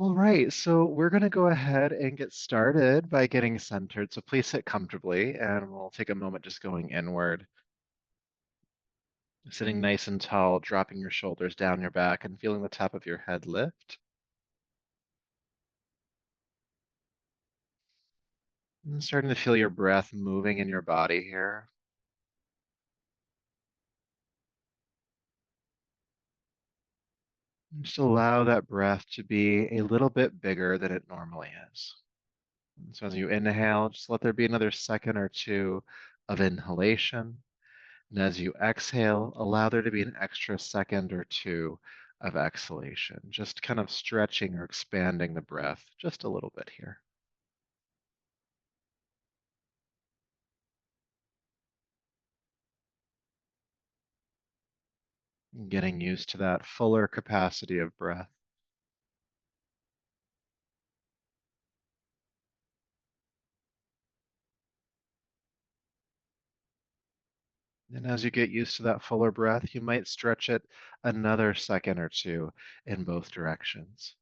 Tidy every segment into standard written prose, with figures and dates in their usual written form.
All right, so we're going to go ahead and get started by getting centered. So please sit comfortably, and we'll take a moment just going inward, sitting nice and tall, dropping your shoulders down your back and feeling the top of your head lift. And starting to feel your breath moving in your body here. And just allow that breath to be a little bit bigger than it normally is. And so as you inhale, just let there be another second or two of inhalation. And as you exhale, allow there to be an extra second or two of exhalation, just kind of stretching or expanding the breath just a little bit here. Getting used to that fuller capacity of breath. And as you get used to that fuller breath, you might stretch it another second or two in both directions.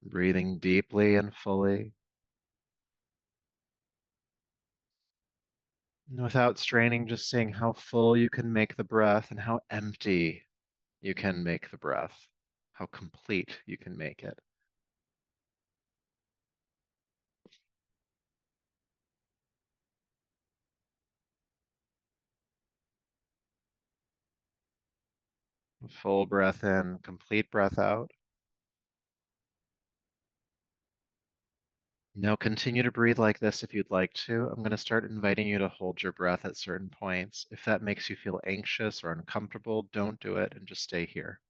Breathing deeply and fully, and without straining, just seeing how full you can make the breath and how empty you can make the breath, how complete you can make it. Full breath in, complete breath out. Now continue to breathe like this if you'd like to. I'm going to start inviting you to hold your breath at certain points. If that makes you feel anxious or uncomfortable, don't do it and just stay here.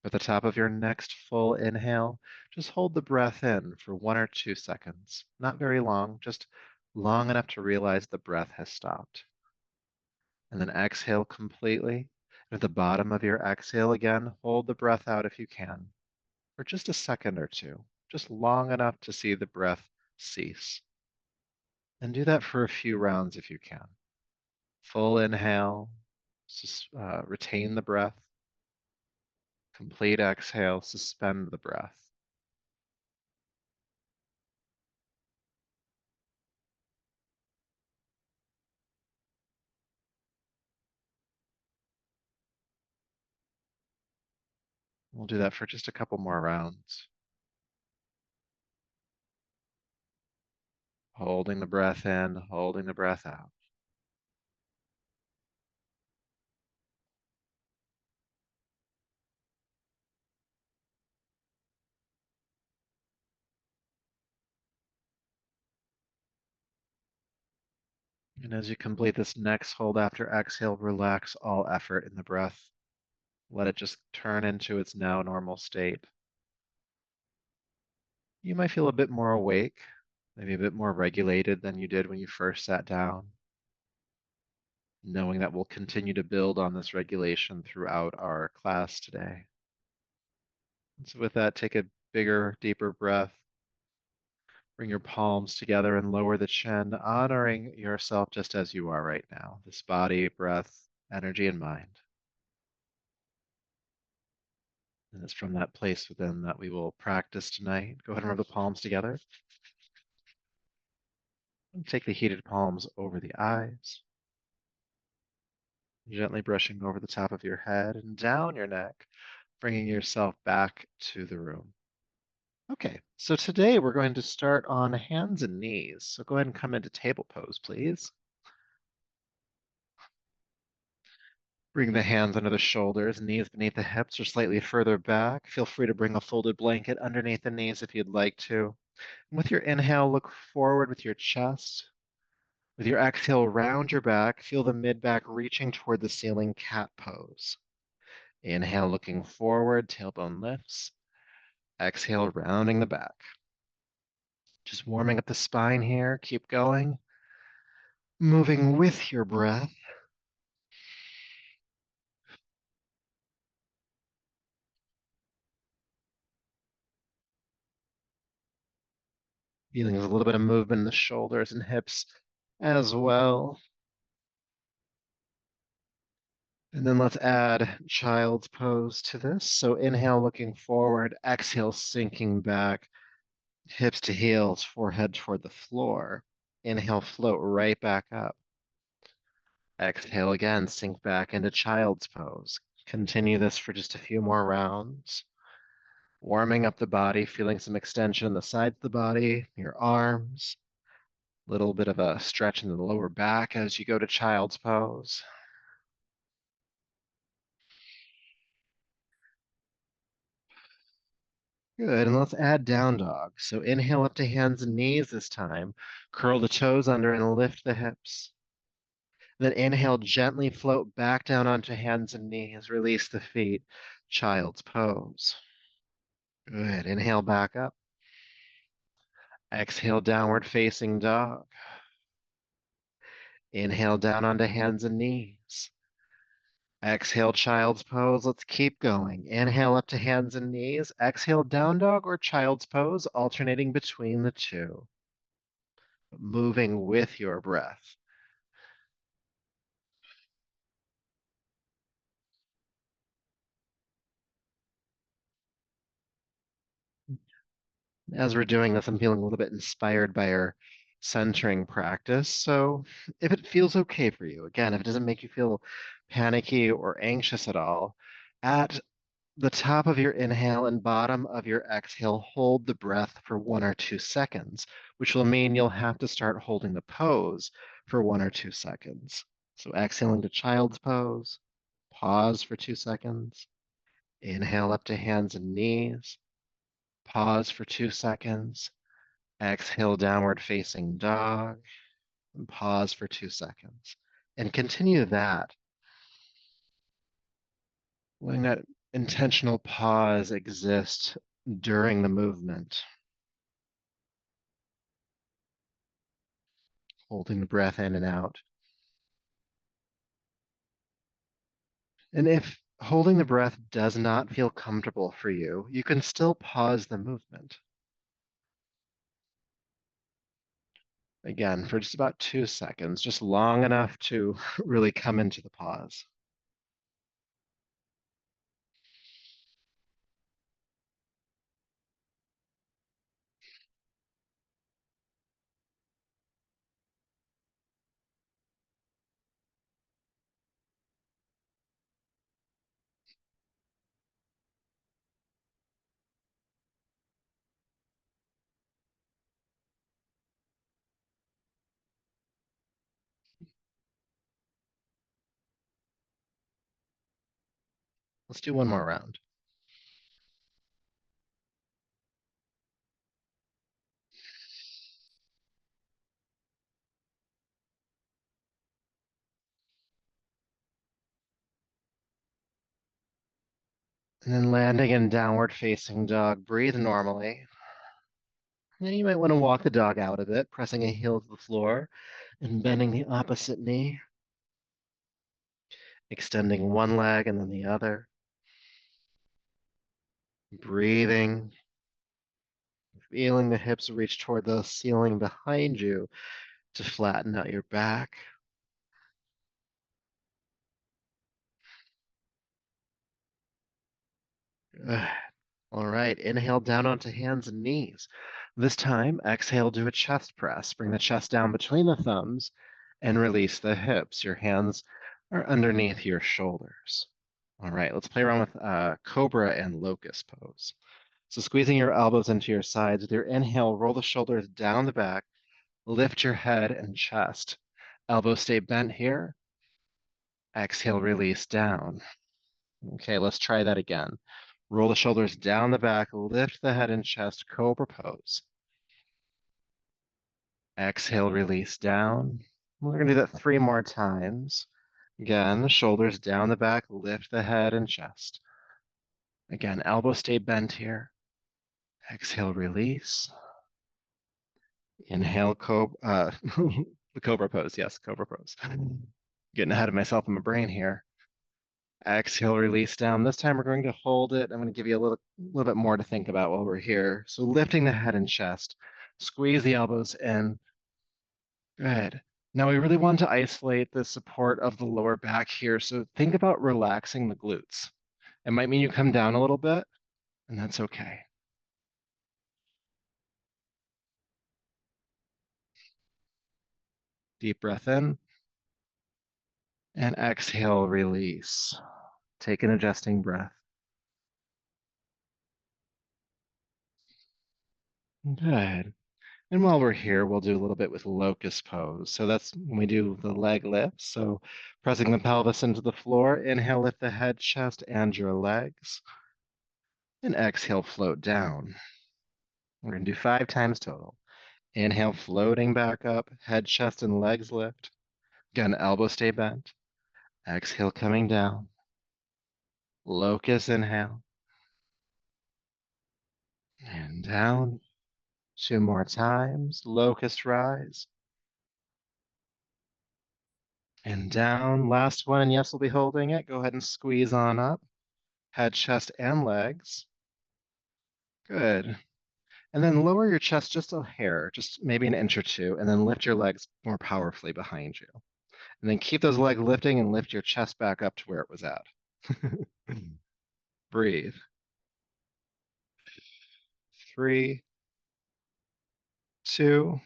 At the top of your next full inhale, just hold the breath in for 1 or 2 seconds. Not very long, just long enough to realize the breath has stopped. And then exhale completely. At the bottom of your exhale again, hold the breath out if you can for just a second or two, just long enough to see the breath cease. And do that for a few rounds if you can. Full inhale, retain the breath. Complete exhale, suspend the breath. We'll do that for just a couple more rounds. Holding the breath in, holding the breath out. And as you complete this next hold after exhale, relax all effort in the breath. Let it just turn into its now normal state. You might feel a bit more awake, maybe a bit more regulated than you did when you first sat down, knowing that we'll continue to build on this regulation throughout our class today. And so with that, take a bigger, deeper breath. Bring your palms together and lower the chin, honoring yourself just as you are right now, this body, breath, energy, and mind. And it's from that place within that we will practice tonight. Go ahead and rub the palms together. And take the heated palms over the eyes, gently brushing over the top of your head and down your neck, bringing yourself back to the room. Okay, so today we're going to start on hands and knees. So go ahead and come into table pose, please. Bring the hands under the shoulders, knees beneath the hips or slightly further back. Feel free to bring a folded blanket underneath the knees if you'd like to. With your inhale, look forward with your chest. With your exhale, round your back. Feel the mid-back reaching toward the ceiling, cat pose. Inhale, looking forward, tailbone lifts. Exhale, rounding the back. Just warming up the spine here. Keep going. Moving with your breath. Feeling a little bit of movement in the shoulders and hips as well. And then let's add child's pose to this. So inhale, looking forward, exhale, sinking back, hips to heels, forehead toward the floor. Inhale, float right back up. Exhale again, sink back into child's pose. Continue this for just a few more rounds. Warming up the body, feeling some extension in the sides of the body, your arms, a little bit of a stretch in the lower back as you go to child's pose. Good, and let's add down dog. So inhale up to hands and knees this time. Curl the toes under and lift the hips. Then inhale, gently float back down onto hands and knees. Release the feet. Child's pose. Good, inhale back up. Exhale, downward facing dog. Inhale down onto hands and knees. Exhale, child's pose. Let's keep going. Inhale up to hands and knees. Exhale, down dog or child's pose, alternating between the two. Moving with your breath. As we're doing this, I'm feeling a little bit inspired by our centering practice. So if it feels okay for you, again, if it doesn't make you feel panicky or anxious at all, at the top of your inhale and bottom of your exhale, hold the breath for 1 or 2 seconds, which will mean you'll have to start holding the pose for 1 or 2 seconds. So exhaling to child's pose, pause for 2 seconds, inhale up to hands and knees, pause for 2 seconds, exhale downward facing dog, and pause for 2 seconds. And continue that, letting that intentional pause exist during the movement. Holding the breath in and out. And if holding the breath does not feel comfortable for you, you can still pause the movement. Again, for just about 2 seconds, just long enough to really come into the pause. Let's do one more round. And then landing in downward facing dog, breathe normally. And you might want to walk the dog out a bit, pressing a heel to the floor and bending the opposite knee, extending one leg and then the other. Breathing, feeling the hips reach toward the ceiling behind you to flatten out your back. Good. All right, inhale down onto hands and knees. This time, exhale, do a chest press. Bring the chest down between the thumbs and release the hips. Your hands are underneath your shoulders. All right, let's play around with cobra and locust pose. So squeezing your elbows into your sides with your inhale, roll the shoulders down the back, lift your head and chest. Elbows stay bent here. Exhale, release down. Okay, let's try that again. Roll the shoulders down the back, lift the head and chest, cobra pose. Exhale, release down. We're going to do that 3 more times. Again, the shoulders down the back, lift the head and chest. Again, elbows stay bent here. Exhale, release. Inhale, the cobra pose. Yes, cobra pose. Getting ahead of myself in my brain here. Exhale, release down. This time we're going to hold it. I'm going to give you a little bit more to think about while we're here. So lifting the head and chest, Squeeze the elbows in. Good. Now we really want to isolate the support of the lower back here. So think about relaxing the glutes. It might mean you come down a little bit, and that's okay. Deep breath in and exhale, release. Take an adjusting breath. Good. And while we're here, we'll do a little bit with locust pose. So that's when we do the leg lift. So pressing the pelvis into the floor, inhale, lift the head, chest, and your legs. And exhale, float down. We're going to do 5 times total. Inhale, floating back up, head, chest, and legs lift. Again, elbows stay bent. Exhale, coming down. Locust inhale. And down. 2 more times. Locust rise. And down. Last one. And yes, we'll be holding it. Go ahead and squeeze on up. Head, chest, and legs. Good. And then lower your chest just a hair, just maybe an inch or two, and then lift your legs more powerfully behind you. And then keep those legs lifting and lift your chest back up to where it was at. Breathe. 3, 2,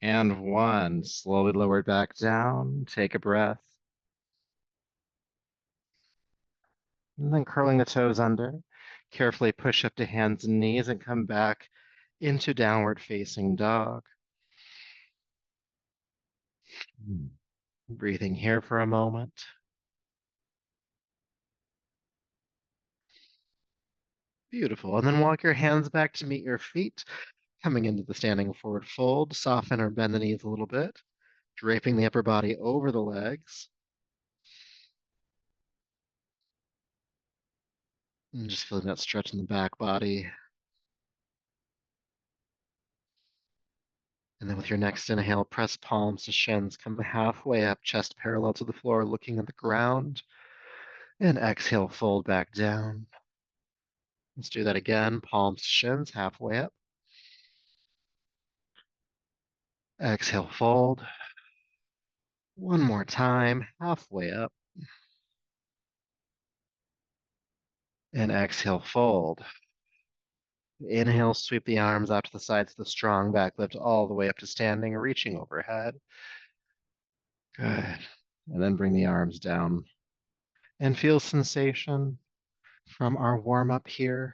and 1. Slowly lower it back down. Take a breath. And then curling the toes under. Carefully push up to hands and knees and come back into downward facing dog. Breathing here for a moment. Beautiful. And then walk your hands back to meet your feet, coming into the standing forward fold. Soften or bend the knees a little bit, draping the upper body over the legs. And just feeling that stretch in the back body. And then with your next inhale, press palms to shins, come halfway up, chest parallel to the floor, looking at the ground. And exhale, fold back down. Let's do that again. Palms to shins, halfway up. Exhale, fold. One more time, halfway up. And exhale, fold. Inhale, sweep the arms out to the sides of the strong back, lift all the way up to standing, reaching overhead. Good. And then bring the arms down and feel sensation from our warm up here.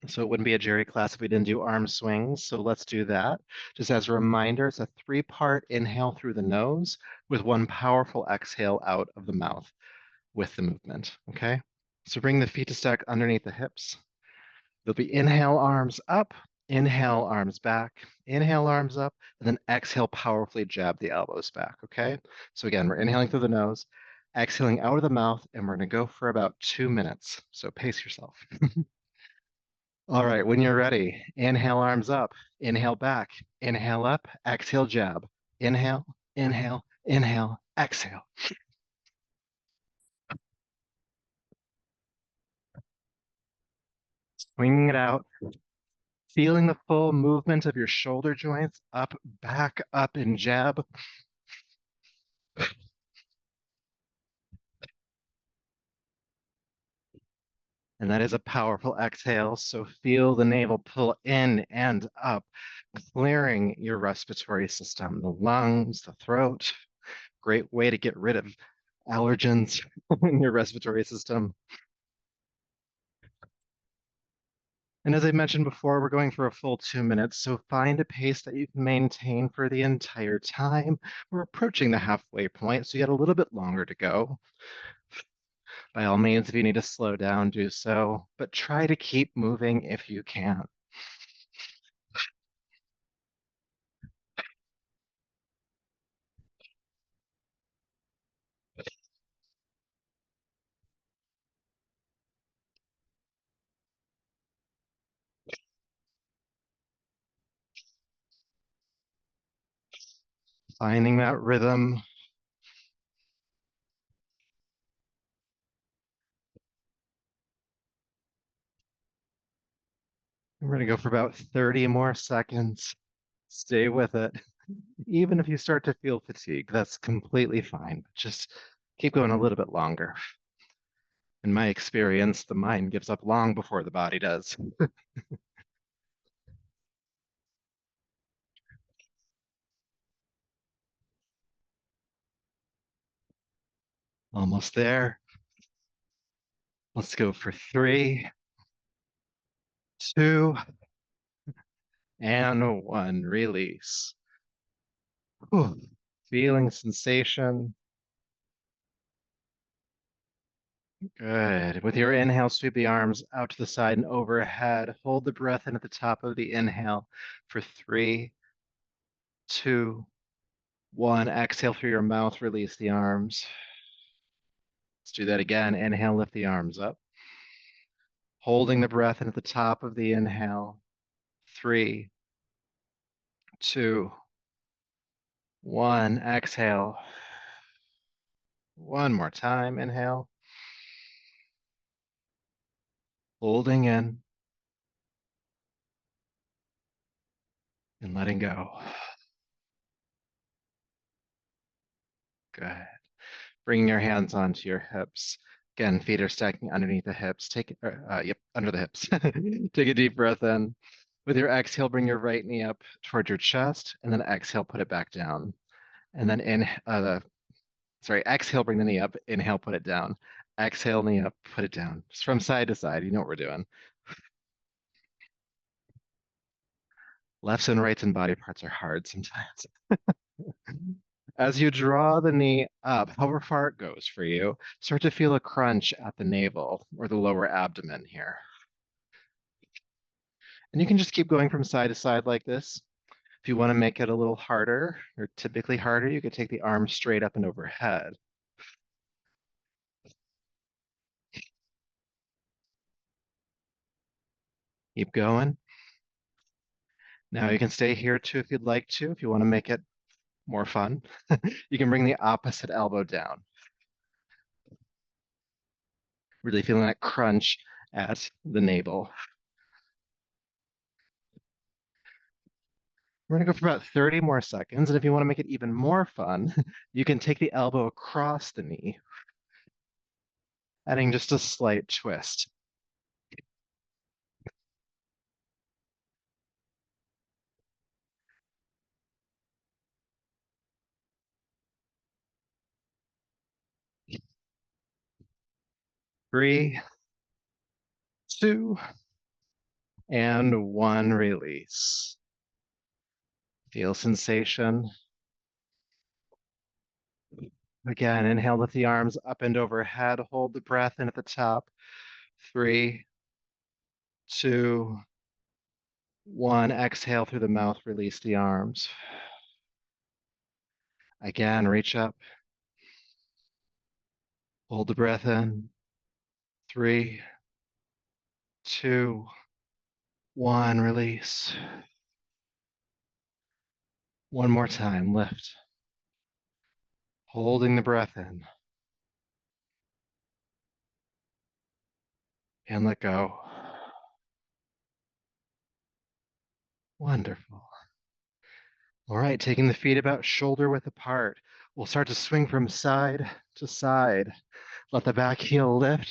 So it wouldn't be a Jerry class if we didn't do arm swings. So let's do that. Just as a reminder, it's a 3-part inhale through the nose with one powerful exhale out of the mouth with the movement. Okay. So bring the feet to stack underneath the hips. There'll be inhale, arms up, inhale, arms back, inhale, arms up, and then exhale, powerfully jab the elbows back, okay? So again, we're inhaling through the nose, exhaling out of the mouth, and we're gonna go for about 2 minutes. So pace yourself. All right, when you're ready, inhale, arms up, inhale back, inhale up, exhale, jab. Inhale, inhale, inhale, exhale. Swinging it out, feeling the full movement of your shoulder joints up, back, up, and jab. And that is a powerful exhale. So feel the navel pull in and up, clearing your respiratory system, the lungs, the throat. Great way to get rid of allergens in your respiratory system. And as I mentioned before, we're going for a full 2 minutes. So find a pace that you can maintain for the entire time. We're approaching the halfway point, so you got a little bit longer to go. By all means, if you need to slow down, do so, but try to keep moving if you can. Finding that rhythm. We're going to go for about 30 more seconds. Stay with it. Even if you start to feel fatigue, that's completely fine. Just keep going a little bit longer. In my experience, the mind gives up long before the body does. Almost there. Let's go for three, two, and one. Release. Whew. Feeling sensation. Good. With your inhale, sweep the arms out to the side and overhead. Hold the breath in at the top of the inhale for three, two, one. Exhale through your mouth, release the arms. Let's do that again. Inhale, lift the arms up. Holding the breath in at the top of the inhale. Three, two, one. Exhale. One more time. Inhale. Holding in and letting go. Good. Bringing your hands onto your hips. Again, feet are stacking underneath the hips. Yep, under the hips. Take a deep breath in. With your exhale, bring your right knee up towards your chest, and then exhale, put it back down. And then exhale, bring the knee up. Inhale, put it down. Exhale, knee up, put it down. Just from side to side. You know what we're doing. Lefts and rights and body parts are hard sometimes. As you draw the knee up, however far it goes for you, start to feel a crunch at the navel or the lower abdomen here. And you can just keep going from side to side like this. If you want to make it a little harder, or typically harder, you could take the arm straight up and overhead. Keep going. Now you can stay here too if you'd like to, if you want to make it more fun. You can bring the opposite elbow down. Really feeling that crunch at the navel. We're gonna go for about 30 more seconds, and if you want to make it even more fun, you can take the elbow across the knee, adding just a slight twist. Three, two, and one. Release. Feel sensation. Again, inhale with the arms up and overhead. Hold the breath in at the top. Three, two, one. Exhale through the mouth. Release the arms. Again, reach up. Hold the breath in. Three, two, one. Release. One more time. Lift. Holding the breath in. And let go. Wonderful. All right, taking the feet about shoulder width apart. We'll start to swing from side to side. Let the back heel lift.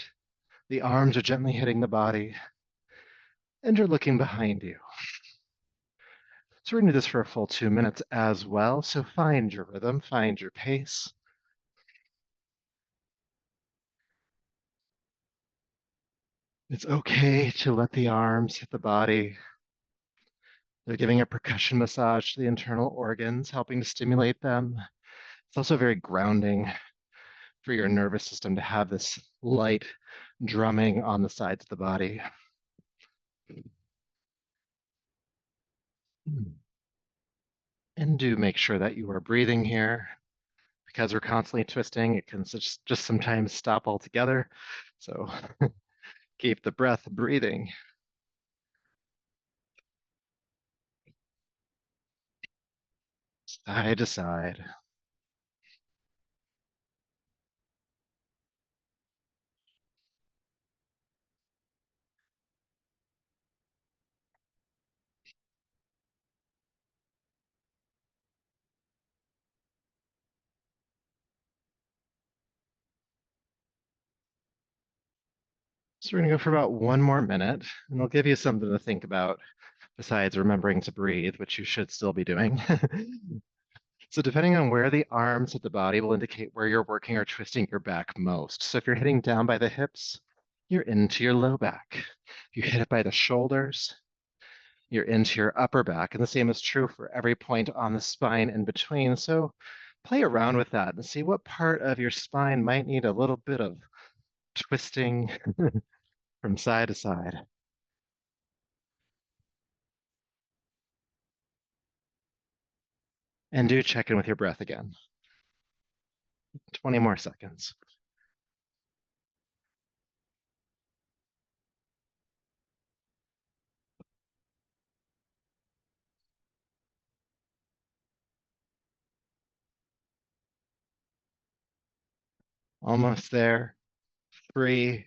The arms are gently hitting the body. And you're looking behind you. So we're going to do this for a full 2 minutes as well. So find your rhythm, find your pace. It's okay to let the arms hit the body. They're giving a percussion massage to the internal organs, helping to stimulate them. It's also very grounding for your nervous system to have this light drumming on the sides of the body. And do make sure that you are breathing here. Because we're constantly twisting, it can just sometimes stop altogether. So keep the breath breathing. Side to side. So we're gonna go for about 1 more minute, and I'll give you something to think about besides remembering to breathe, which you should still be doing. So depending on where the arms hit the body will indicate where you're working or twisting your back most. So if you're hitting down by the hips, you're into your low back. If you hit it by the shoulders, you're into your upper back. And the same is true for every point on the spine in between. So play around with that and see what part of your spine might need a little bit of twisting from side to side. And do check in with your breath again. 20 more seconds. Almost there. 3,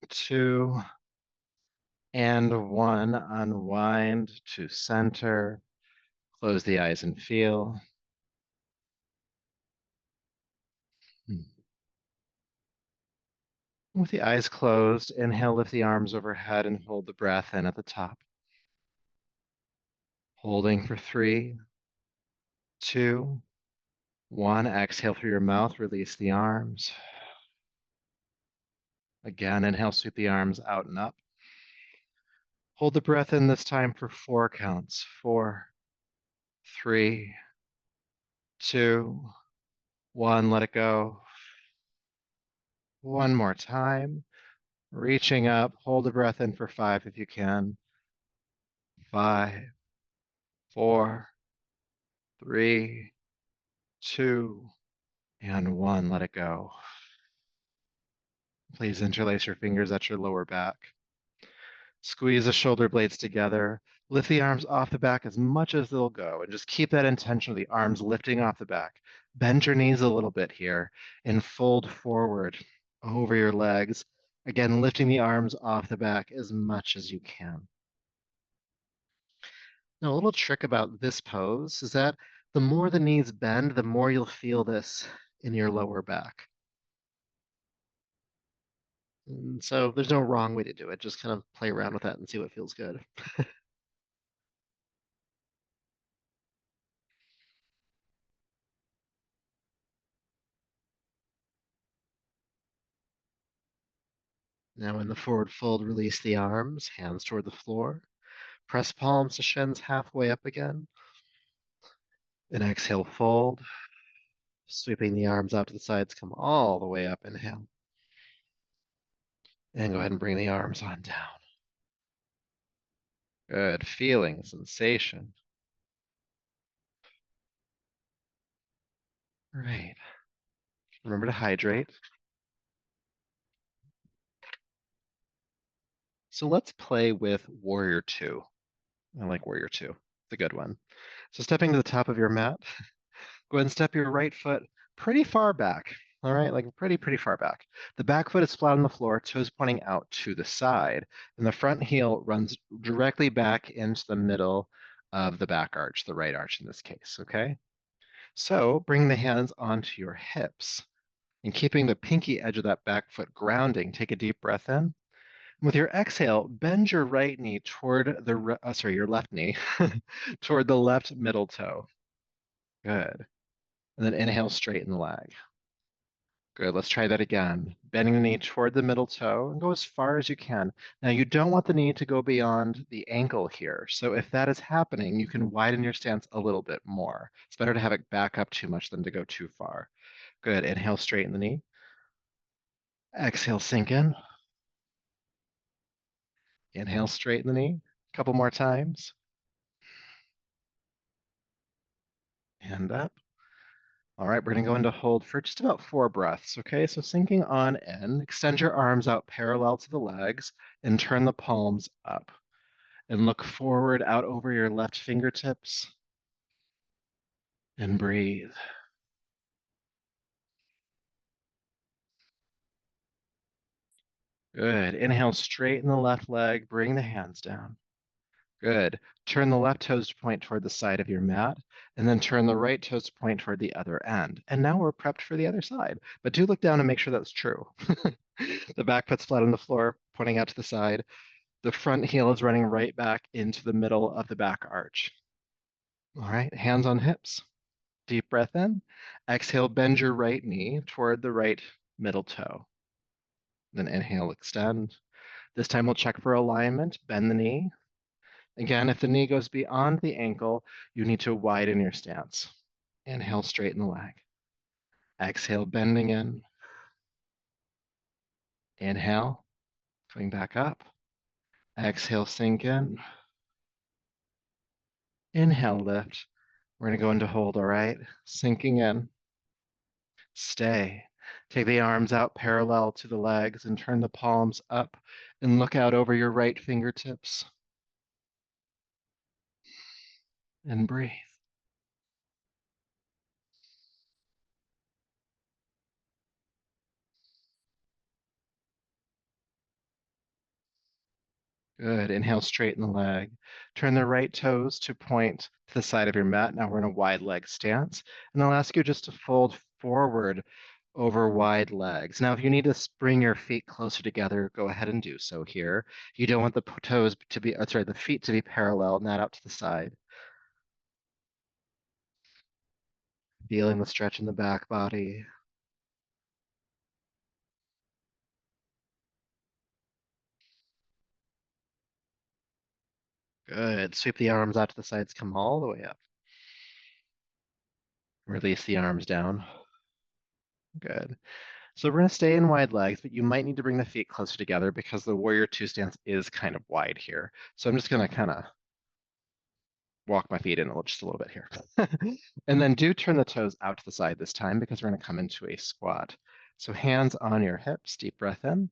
2, and 1. Unwind to center. Close the eyes and feel. With the eyes closed, inhale, lift the arms overhead and hold the breath in at the top. Holding for 3, 2, 1. Exhale through your mouth, release the arms. Again, inhale, sweep the arms out and up. Hold the breath in this time for 4 counts. 4, 3, 2, 1. Let it go. One more time. Reaching up, hold the breath in for 5 if you can. 5, 4, 3, 2, and 1. Let it go. Please interlace your fingers at your lower back. Squeeze the shoulder blades together. Lift the arms off the back as much as they'll go, and just keep that intention of the arms lifting off the back. Bend your knees a little bit here and fold forward over your legs. Again, lifting the arms off the back as much as you can. Now, a little trick about this pose is that the more the knees bend, the more you'll feel this in your lower back. And so there's no wrong way to do it. Just kind of play around with that and see what feels good. Now in the forward fold, release the arms, hands toward the floor. Press palms to shins halfway up again. And exhale, fold. Sweeping the arms out to the sides, come all the way up. Inhale. And go ahead and bring the arms on down. Good. Feeling, sensation. Right. Remember to hydrate. So let's play with Warrior 2. I like Warrior 2. It's a good one. So stepping to the top of your mat, go ahead and step your right foot pretty far back. All right, like pretty far back. The back foot is flat on the floor, toes pointing out to the side, and the front heel runs directly back into the middle of the back arch, the right arch in this case, okay? So bring the hands onto your hips, and keeping the pinky edge of that back foot grounding, take a deep breath in. With your exhale, bend your right knee toward the, your left knee toward the left middle toe. Good. And then inhale, straighten the leg. Good. Let's try that again. Bending the knee toward the middle toe and go as far as you can. Now, you don't want the knee to go beyond the ankle here. So if that is happening, you can widen your stance a little bit more. It's better to have it back up too much than to go too far. Good. Inhale, straighten the knee. Exhale, sink in. Inhale, straighten the knee. A couple more times. And up. All right, we're going to go into hold for just about 4 breaths, okay? So sinking on in, extend your arms out parallel to the legs and turn the palms up. And look forward out over your left fingertips and breathe. Good. Inhale, straighten the left leg, bring the hands down. Good. Turn the left toes to point toward the side of your mat, and then turn the right toes to point toward the other end. And now we're prepped for the other side. But do look down and make sure that's true. The back foot's flat on the floor, pointing out to the side. The front heel is running right back into the middle of the back arch. All right, hands on hips. Deep breath in. Exhale, bend your right knee toward the right middle toe. Then inhale, extend. This time we'll check for alignment. Bend the knee. Again, if the knee goes beyond the ankle, you need to widen your stance. Inhale, straighten the leg. Exhale, bending in. Inhale, coming back up. Exhale, sink in. Inhale, lift. We're going to go into hold, all right? Sinking in. Stay. Take the arms out parallel to the legs and turn the palms up and look out over your right fingertips. And breathe. Good. Inhale, straighten the leg. Turn the right toes to point to the side of your mat. Now we're in a wide leg stance. And I'll ask you just to fold forward over wide legs. Now, if you need to bring your feet closer together, go ahead and do so here. You don't want the toes to be, sorry, the feet to be parallel, not out to the side. Feeling the stretch in the back body. Good. Sweep the arms out to the sides, come all the way up. Release the arms down. Good. So we're going to stay in wide legs, but you might need to bring the feet closer together because the warrior two stance is kind of wide here. So I'm just going to kind of walk my feet in just a little bit here. And then do turn the toes out to the side this time because we're going to come into a squat. So hands on your hips, deep breath in.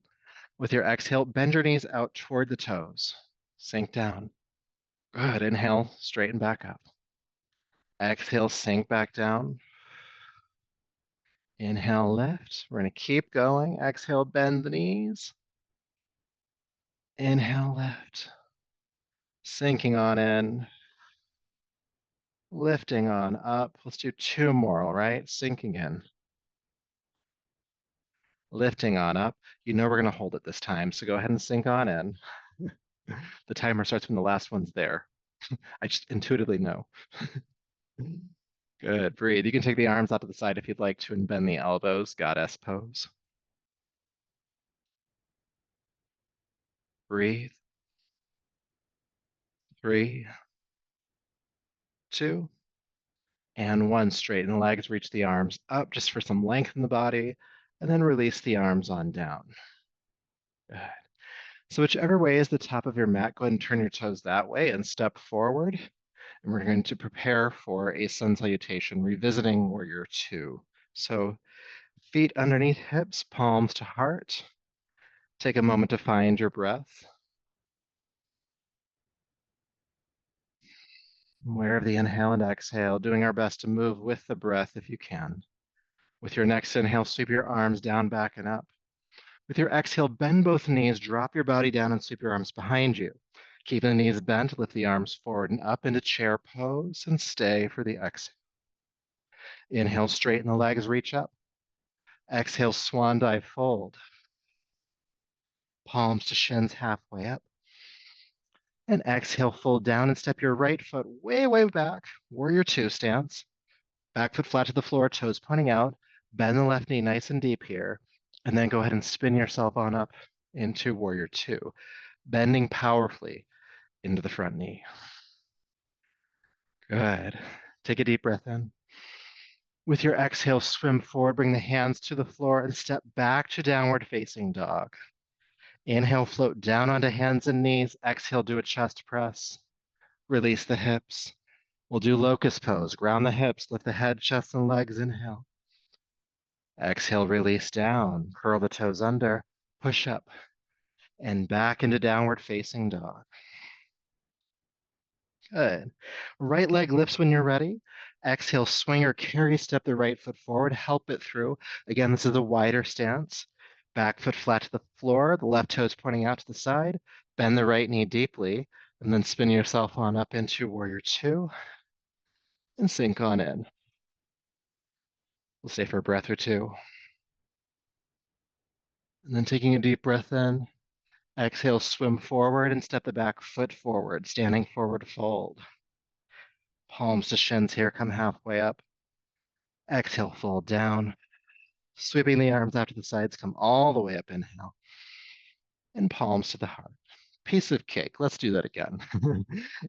With your exhale, bend your knees out toward the toes. Sink down. Good. Inhale, straighten back up. Exhale, sink back down. Inhale, lift. We're going to keep going. Exhale, bend the knees. Inhale, lift. Sinking on in. Lifting on up. Let's do two more, all right? Sinking in. Lifting on up. You know we're going to hold it this time, so go ahead and sink on in. The timer starts when the last one's there. I just intuitively know. Good. Breathe. You can take the arms out to the side if you'd like to and bend the elbows. Goddess pose. Breathe. 3, 2, and 1. Straighten the legs, reach the arms up just for some length in the body, and then release the arms on down. Good. So whichever way is the top of your mat, go ahead and turn your toes that way and step forward. And we're going to prepare for a sun salutation, revisiting warrior two. So feet underneath hips, palms to heart. Take a moment to find your breath. Aware of the inhale and exhale, doing our best to move with the breath if you can. With your next inhale, sweep your arms down, back, and up. With your exhale, bend both knees, drop your body down, and sweep your arms behind you. Keep the knees bent, lift the arms forward and up into chair pose, and stay for the exhale. Inhale, straighten the legs, reach up. Exhale, swan dive, fold. Palms to shins, halfway up. And exhale, fold down and step your right foot way, way back. Warrior two stance. Back foot flat to the floor, toes pointing out. Bend the left knee nice and deep here. And then go ahead and spin yourself on up into warrior two, bending powerfully into the front knee. Good. Take a deep breath in. With your exhale, swim forward, bring the hands to the floor and step back to downward facing dog. Inhale, float down onto hands and knees. Exhale, do a chest press. Release the hips. We'll do locust pose. Ground the hips, lift the head, chest, and legs. Inhale. Exhale, release down. Curl the toes under. Push up. And back into downward facing dog. Good. Right leg lifts when you're ready. Exhale, swing or carry step the right foot forward. Help it through. Again, this is a wider stance. Back foot flat to the floor. The left toes pointing out to the side. Bend the right knee deeply. And then spin yourself on up into warrior two and sink on in. We'll stay for a breath or two. And then taking a deep breath in, exhale, swim forward and step the back foot forward, standing forward fold. Palms to shins here, come halfway up. Exhale, fold down. Sweeping the arms out to the sides, come all the way up, inhale. And palms to the heart. Piece of cake. Let's do that again.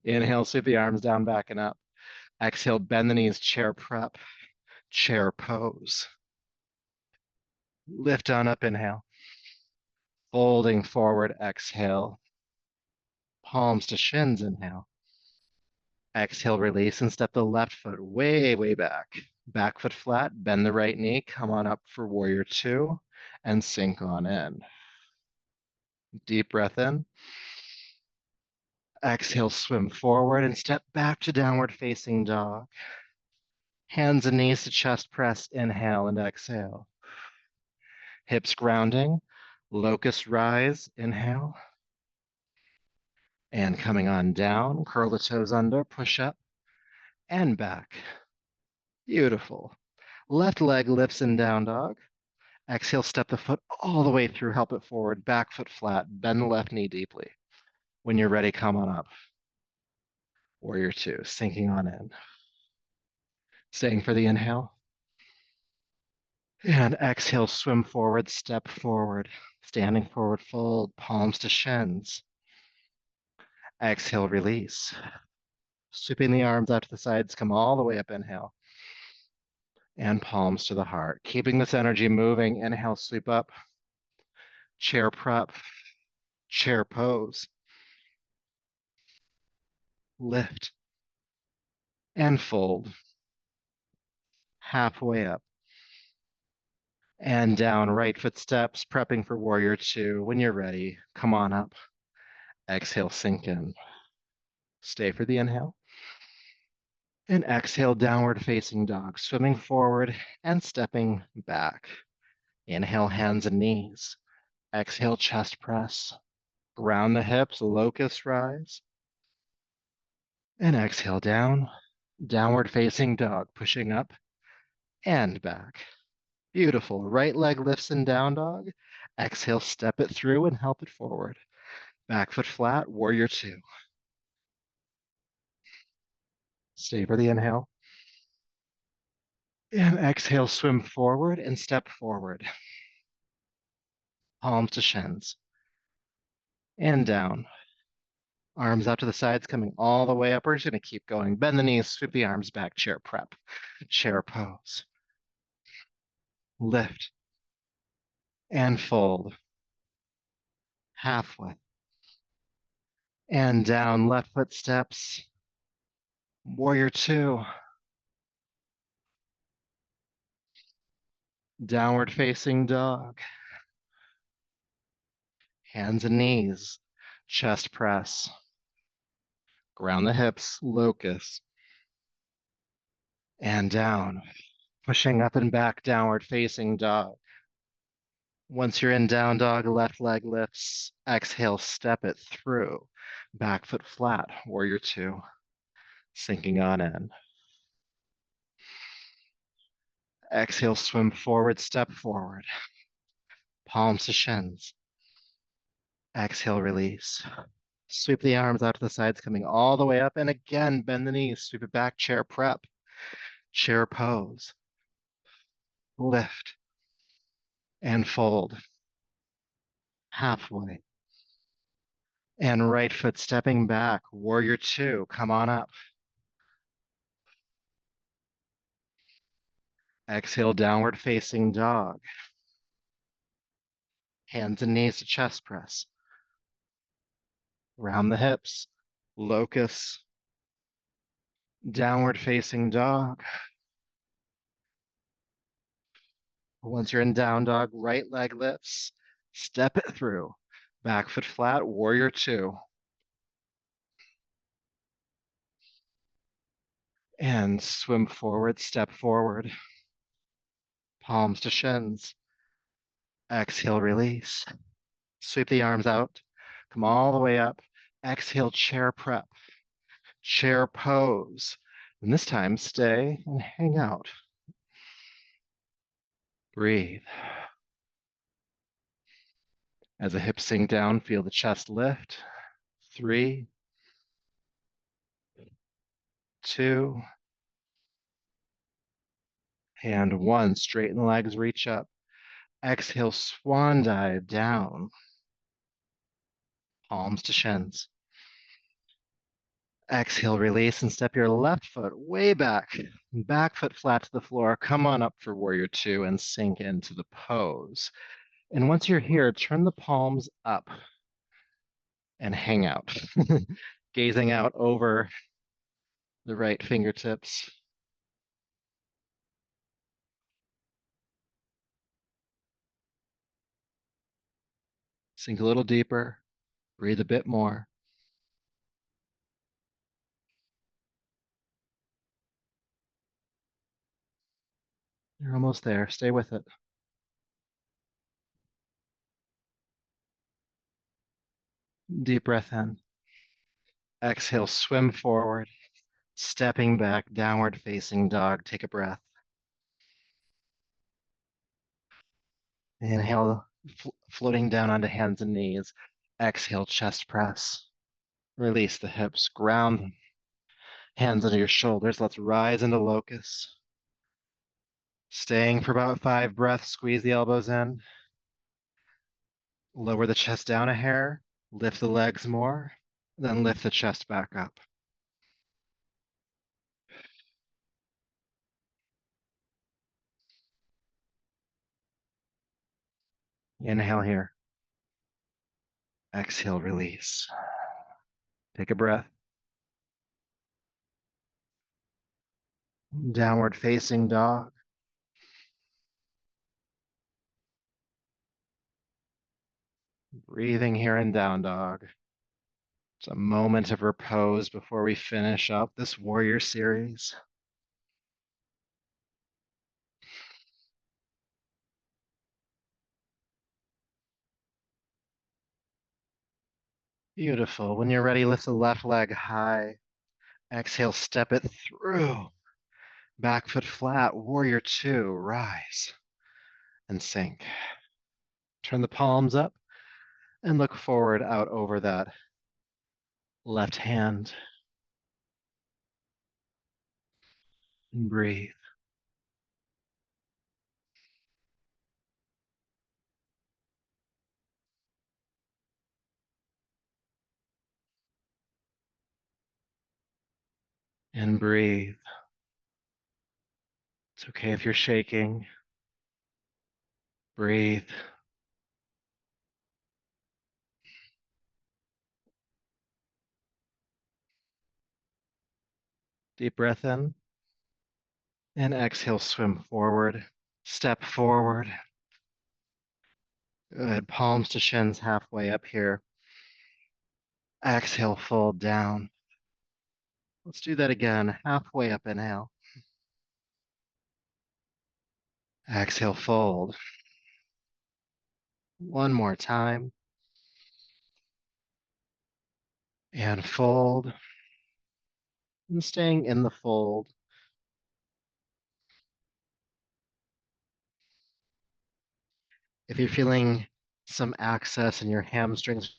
Inhale, sweep the arms down, back and up. Exhale, bend the knees, chair prep, chair pose. Lift on up, inhale. Folding forward, exhale. Palms to shins, inhale. Exhale, release, and step the left foot way, way back. Back foot flat, bend the right knee, come on up for warrior two, and sink on in. Deep breath in. Exhale, swim forward and step back to downward facing dog. Hands and knees to chest press, inhale and exhale. Hips grounding, locust rise, inhale. And coming on down, curl the toes under, push up and back. Beautiful. Left leg lifts in down dog. Exhale, step the foot all the way through, help it forward, back foot flat, bend the left knee deeply. When you're ready, come on up. Warrior two, sinking on in. Staying for the inhale. And exhale, swim forward, step forward, standing forward, fold, palms to shins. Exhale, release. Sweeping the arms out to the sides, come all the way up, inhale. And palms to the heart. Keeping this energy moving, inhale, sweep up. Chair prep, chair pose. Lift and fold. Halfway up. And down, right foot steps, prepping for warrior two. When you're ready, come on up. Exhale, sink in. Stay for the inhale. And exhale, downward facing dog, swimming forward and stepping back. Inhale, hands and knees. Exhale, chest press. Ground the hips, locust rise. And exhale down, downward facing dog, pushing up and back. Beautiful. Right leg lifts in down dog. Exhale, step it through and help it forward. Back foot flat, warrior two. Stay for the inhale. And exhale, swim forward and step forward. Palms to shins. And down. Arms out to the sides, coming all the way up. We're just going to keep going. Bend the knees, sweep the arms back, chair prep, chair pose. Lift and fold. Halfway. And down, left foot steps. Warrior two. Downward facing dog. Hands and knees, chest press. Ground the hips, locust. And down, pushing up and back, downward facing dog. Once you're in down dog, left leg lifts. Exhale, step it through. Back foot flat, warrior two. Sinking on in. Exhale, swim forward, step forward. Palms to shins. Exhale, release. Sweep the arms out to the sides, coming all the way up. And again, bend the knees, sweep it back, chair prep. Chair pose. Lift. And fold. Halfway. And right foot stepping back, warrior two, come on up. Exhale, downward facing dog. Hands and knees to chest press. Round the hips, locust. Downward facing dog. Once you're in down dog, right leg lifts. Step it through. Back foot flat, warrior two. And swim forward, step forward. Palms to shins. Exhale, release. Sweep the arms out. Come all the way up. Exhale, chair prep, chair pose. And this time, stay and hang out. Breathe. As the hips sink down, feel the chest lift. 3, 2, and 1. Straighten the legs, reach up. Exhale, swan dive down. Palms to shins. Exhale, release, and step your left foot way back. Back foot flat to the floor. Come on up for warrior 2 and sink into the pose. And once you're here, turn the palms up and hang out, gazing out over the right fingertips. Sink a little deeper, breathe a bit more. You're almost there. Stay with it. Deep breath in. Exhale, swim forward, stepping back, downward facing dog. Take a breath. Inhale, floating down onto hands and knees. Exhale, chest press. Release the hips, ground hands under your shoulders. Let's rise into locust. Staying for about 5 breaths, squeeze the elbows in. Lower the chest down a hair, lift the legs more, then lift the chest back up. Inhale here. Exhale, release. Take a breath. Downward facing dog. Breathing here in down dog. It's a moment of repose before we finish up this warrior series. Beautiful. When you're ready, lift the left leg high. Exhale, step it through. Back foot flat, warrior 2, rise and sink. Turn the palms up and look forward out over that left hand. And breathe. And breathe. It's okay if you're shaking. Breathe. Deep breath in. And exhale, swim forward. Step forward. Good. Palms to shins halfway up here. Exhale, fold down. Let's do that again. Halfway up, inhale. Exhale, fold. One more time. And fold. And staying in the fold. If you're feeling some access in your hamstrings,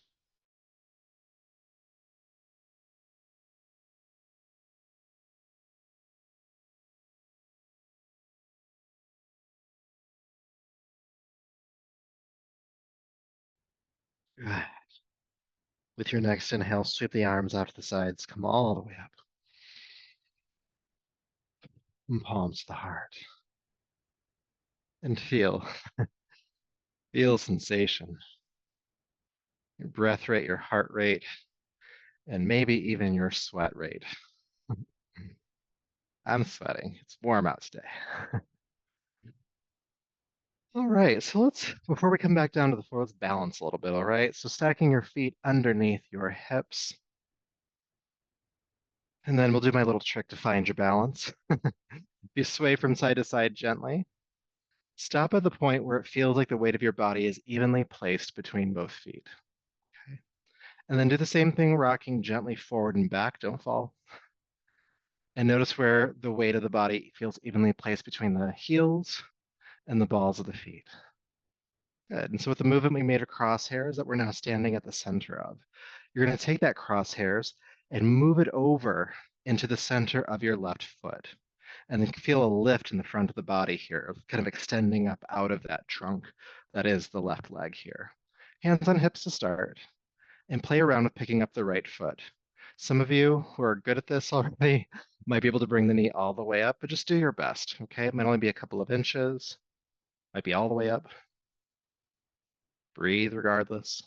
good. With your next inhale, sweep the arms out to the sides. Come all the way up. And palms to the heart. And feel sensation. Your breath rate, your heart rate, and maybe even your sweat rate. I'm sweating. It's warm out today. All right, so before we come back down to the floor, let's balance a little bit, all right? So stacking your feet underneath your hips. And then we'll do my little trick to find your balance. You sway from side to side gently. Stop at the point where it feels like the weight of your body is evenly placed between both feet. Okay. And then do the same thing, rocking gently forward and back. Don't fall. And notice where the weight of the body feels evenly placed between the heels and the balls of the feet. Good. And so with the movement we made across crosshairs that we're now standing at the center of, you're going to take that crosshairs and move it over into the center of your left foot. And then feel a lift in the front of the body here, kind of extending up out of that trunk that is the left leg here. Hands on hips to start, and play around with picking up the right foot. Some of you who are good at this already might be able to bring the knee all the way up, but just do your best, okay? It might only be a couple of inches, might be all the way up. Breathe regardless.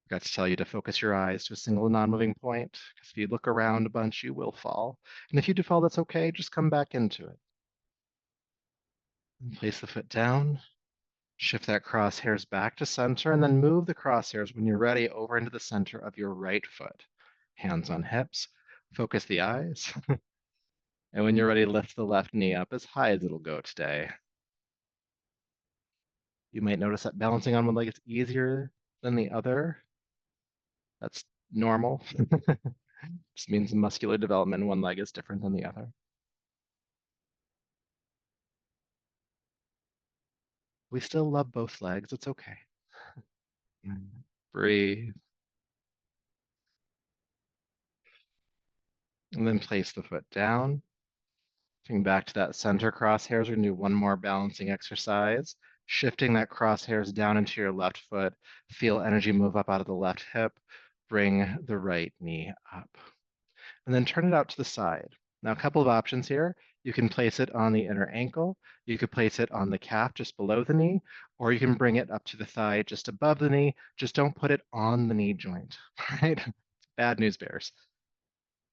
Forgot to tell you to focus your eyes to a single non-moving point, because if you look around a bunch, you will fall. And if you do fall, that's okay. Just come back into it. And place the foot down. Shift that crosshairs back to center, and then move the crosshairs when you're ready over into the center of your right foot. Hands on hips. Focus the eyes. And when you're ready, lift the left knee up as high as it'll go today. You might notice that balancing on one leg is easier than the other. That's normal. Just means muscular development in one leg is different than the other. We still love both legs. It's okay. Breathe. And then place the foot down. Coming back to that center crosshairs, we're going to do one more balancing exercise. Shifting that crosshairs down into your left foot. Feel energy move up out of the left hip. Bring the right knee up. And then turn it out to the side. Now, a couple of options here. You can place it on the inner ankle. You could place it on the calf just below the knee, or you can bring it up to the thigh just above the knee. Just don't put it on the knee joint, right? Bad news bears.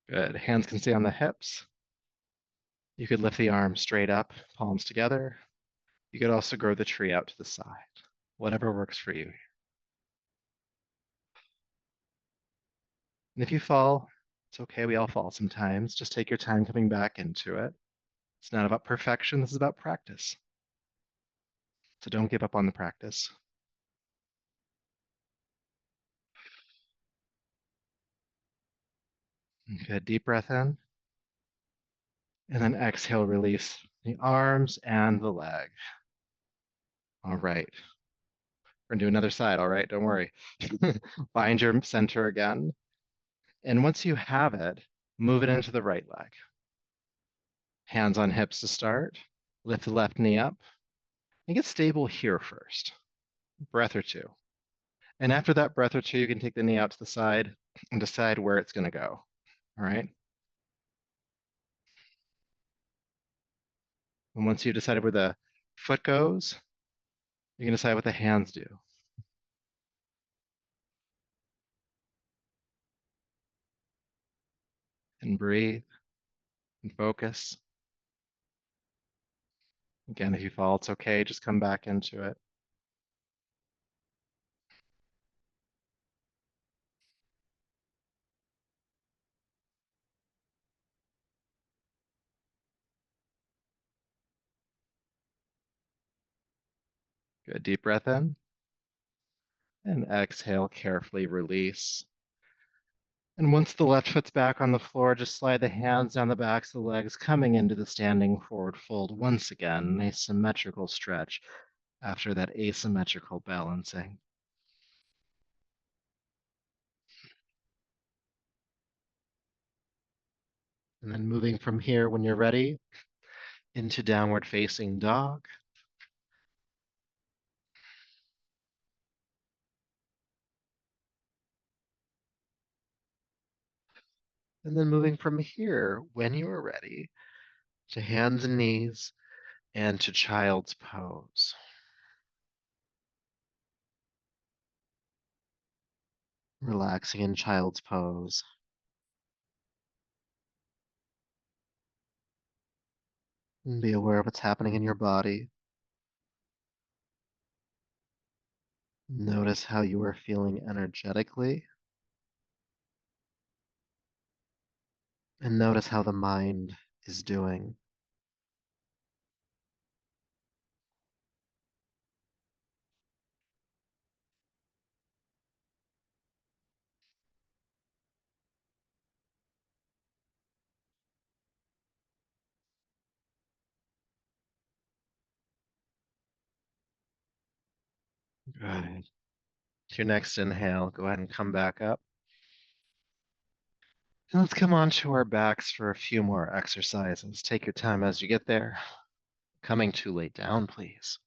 Good. Hands can stay on the hips. You could lift the arms straight up, palms together. You could also grow the tree out to the side, whatever works for you. And if you fall, it's okay. We all fall sometimes. Just take your time coming back into it. It's not about perfection. This is about practice. So don't give up on the practice. Good. Deep breath in. And then exhale, release the arms and the leg. All right. We're going to do another side. All right. Don't worry. Find your center again. And once you have it, move it into the right leg. Hands on hips to start. Lift the left knee up. And get stable here first. Breath or two. And after that breath or two, you can take the knee out to the side and decide where it's going to go. All right. And once you've decided where the foot goes, you can decide what the hands do. And breathe and focus. Again, if you fall, it's okay. Just come back into it. Good. Deep breath in. And exhale, carefully release. And once the left foot's back on the floor, just slide the hands down the backs of the legs, coming into the standing forward fold once again, a symmetrical stretch after that asymmetrical balancing. And then moving from here, when you're ready, into downward facing dog. And then moving from here, when you are ready, to hands and knees and to child's pose. Relaxing in child's pose. And be aware of what's happening in your body. Notice how you are feeling energetically. And notice how the mind is doing. Good. To your next inhale, go ahead and come back up. And let's come on to our backs for a few more exercises. Take your time as you get there. Coming to lay down, please.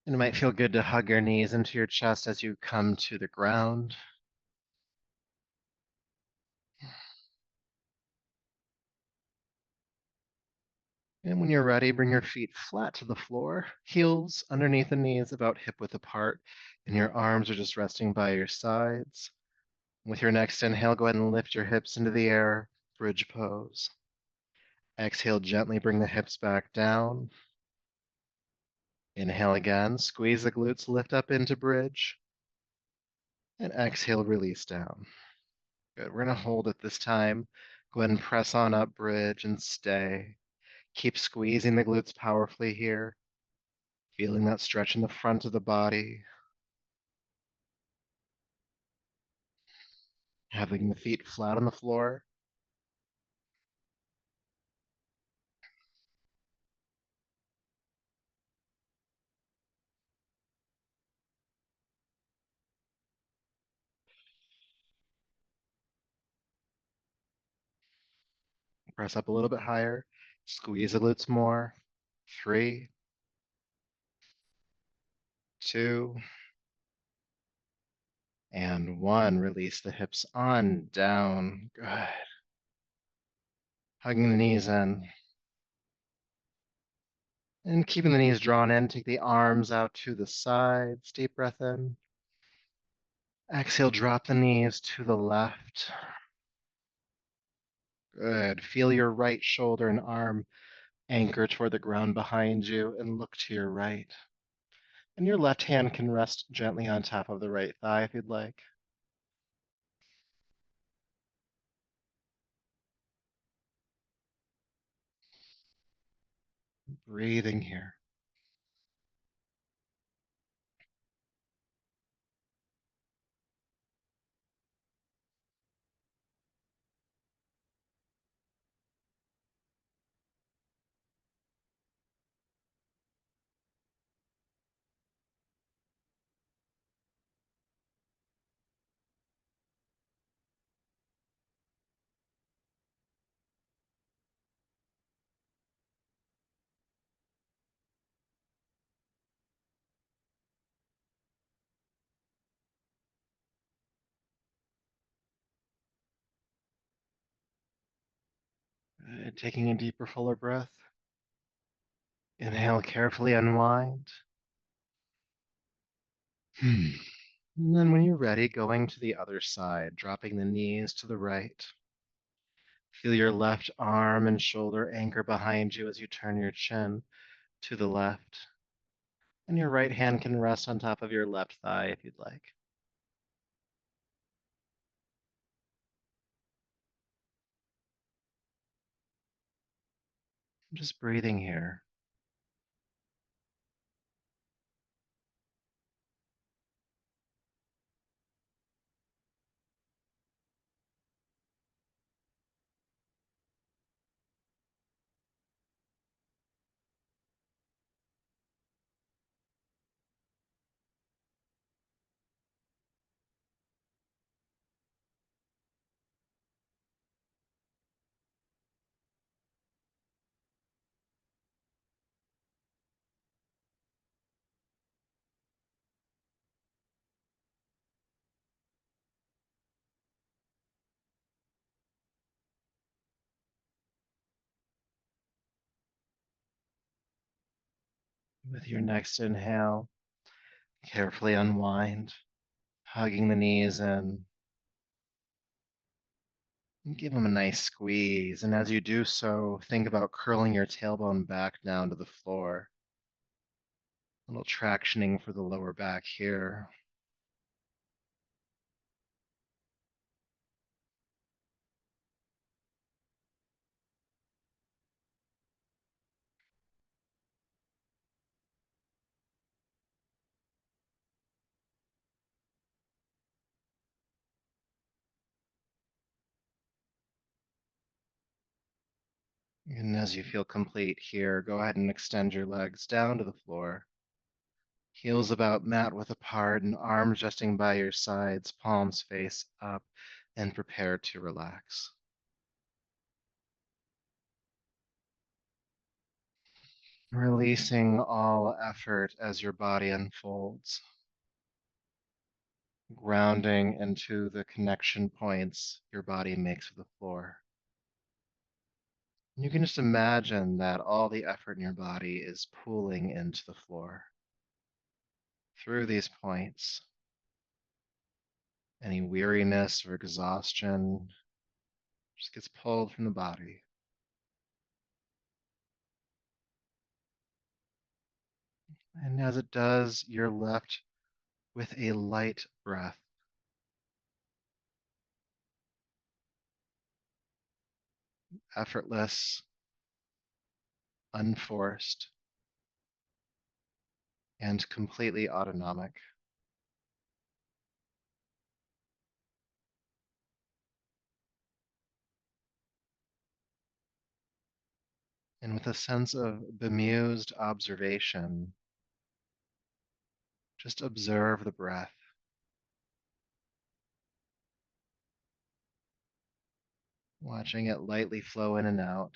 And it might feel good to hug your knees into your chest as you come to the ground. And when you're ready, bring your feet flat to the floor, heels underneath the knees, about hip width apart, and your arms are just resting by your sides. With your next inhale, go ahead and lift your hips into the air, bridge pose. Exhale, gently bring the hips back down. Inhale again, squeeze the glutes, lift up into bridge. And exhale, release down. Good, we're gonna hold it this time. Go ahead and press on up bridge and stay. Keep squeezing the glutes powerfully here. Feeling that stretch in the front of the body. Having the feet flat on the floor. Press up a little bit higher. Squeeze the glutes more. 3, 2, and 1. Release the hips on, down. Good. Hugging the knees in. And keeping the knees drawn in, take the arms out to the sides. Deep breath in. Exhale, drop the knees to the left. Good. Feel your right shoulder and arm anchor toward the ground behind you and look to your right. And your left hand can rest gently on top of the right thigh if you'd like. Breathing here. Good. Taking a deeper, fuller breath. Inhale, carefully unwind. And then when you're ready, going to the other side, dropping the knees to the right. Feel your left arm and shoulder anchor behind you as you turn your chin to the left. And your right hand can rest on top of your left thigh if you'd like. Just breathing here. With your next inhale, carefully unwind, hugging the knees in. And give them a nice squeeze. And as you do so, think about curling your tailbone back down to the floor. A little tractioning for the lower back here. And as you feel complete here, go ahead and extend your legs down to the floor. Heels about mat width apart and arms resting by your sides, palms face up, and prepare to relax. Releasing all effort as your body unfolds, grounding into the connection points your body makes with the floor. You can just imagine that all the effort in your body is pooling into the floor. Through these points, any weariness or exhaustion just gets pulled from the body. And as it does, you're left with a light breath, effortless, unforced, and completely autonomic. And with a sense of bemused observation, just observe the breath, watching it lightly flow in and out.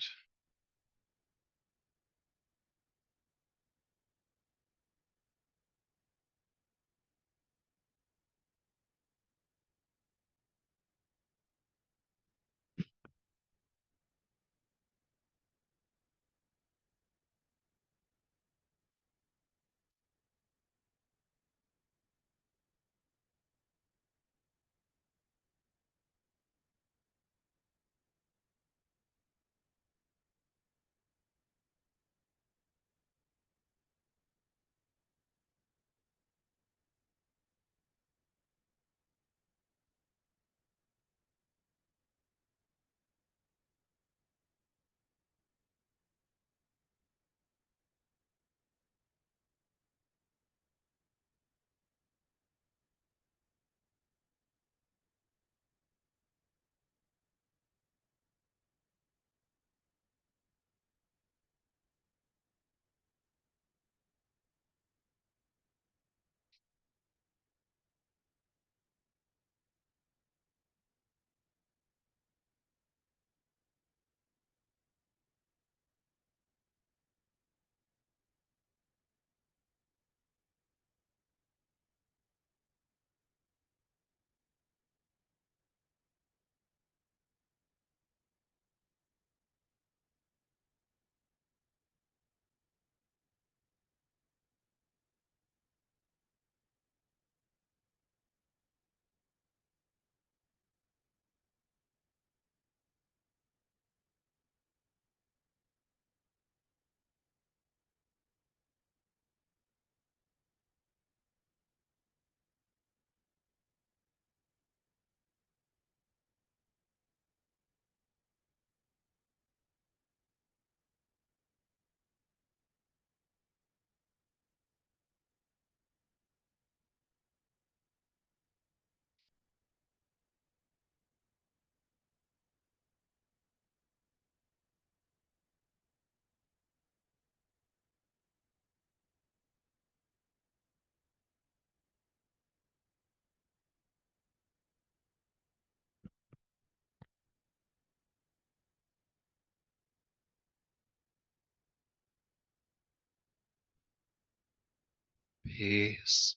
Peace,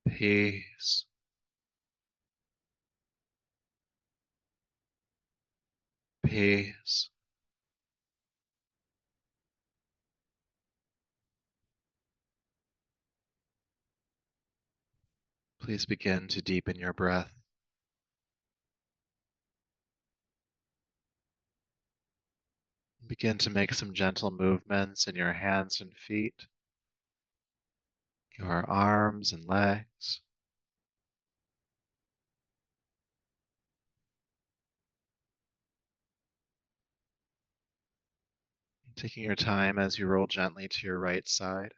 peace, peace. Please begin to deepen your breath. Begin to make some gentle movements in your hands and feet, your arms and legs. Taking your time as you roll gently to your right side.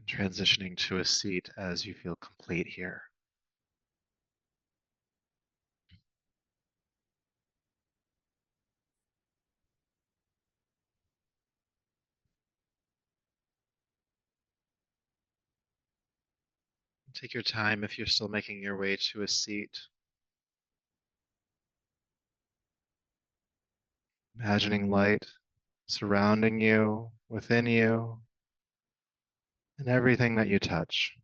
transitioning to a seat as you feel complete here. Take your time if you're still making your way to a seat, imagining light surrounding you, within you, and everything that you touch.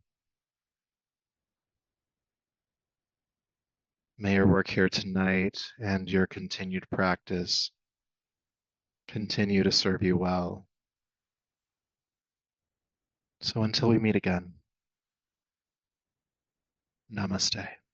May your work here tonight and your continued practice continue to serve you well. So until we meet again, namaste.